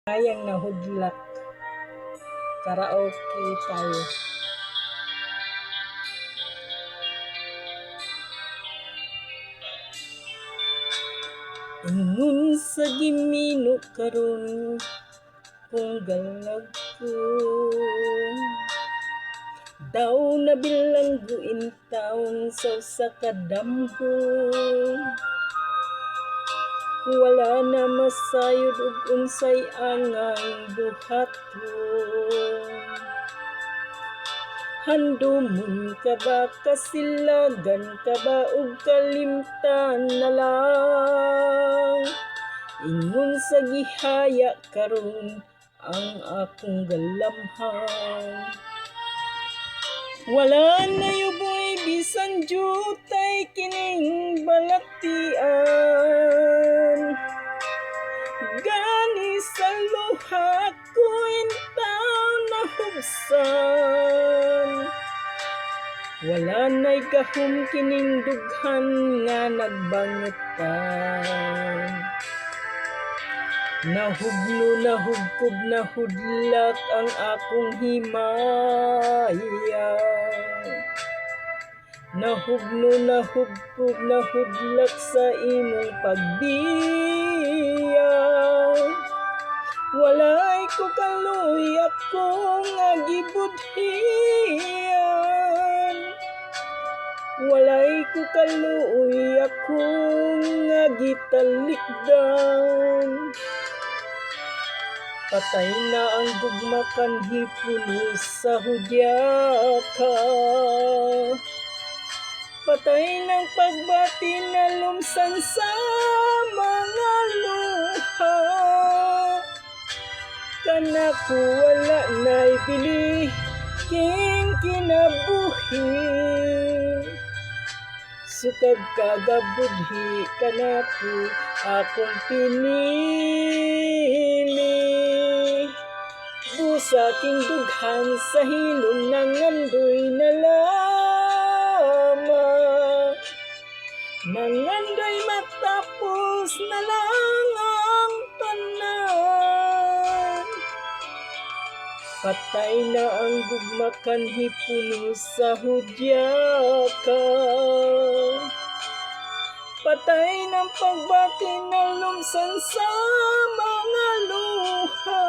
Sayang na hudlak. Karaoke tayo. Ingon sa gimino karon kung galag ko, daw na bilangguin taon sa usa ka damgo. Wala na masayod ug unsay angang buhaton. Handumon ka ba kasilagan ka ba ug kalimtan na lang? Ingon sa gihaya karon ang akong galamhan. Wala na yuboy bisan jutay kining balatian. Gani sa luha ko'y taw na hubsan. Wala na'y gahom kining dughan nga nagbangutan. Nahublo, nahubkob, nahudlak ang akong himaya. Nahublo, nahubkob, nahudlak sa imong pagbiyaw. Walay ko kaluy ako nga gibudhian. Walay ko kaluy ako nga gitalikdan. Patay na ang gugma kanhi puno sa hudyaka. Patay ng pagbati na lumsan sa mga luha. Kanako wala na'y bili king kinabuhi. Sukad kagabudhi kanako akong pinili. Busa king dughan sa hilom ng andoy na lamang. Nangandoy matapos na lang ang tanan. Patay na ang gugma kanhi puno sa hudyaka. Patay ng pagbati na lumsan sa mga luha.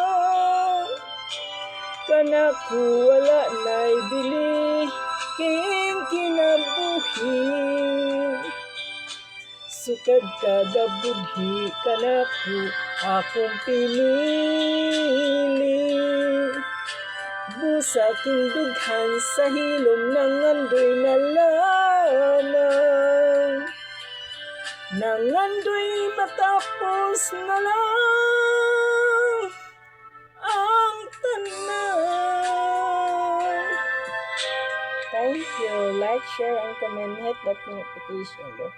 Kanako wala na'y bili king kinabuhi. Sukad kagabudhi kanako akong pinili. Busa king dughan sa hilom ng andoy na lamang. Nangandoy matapos na lang ang tanan. Thank you. Like, share, and comment. Hit that notification bell.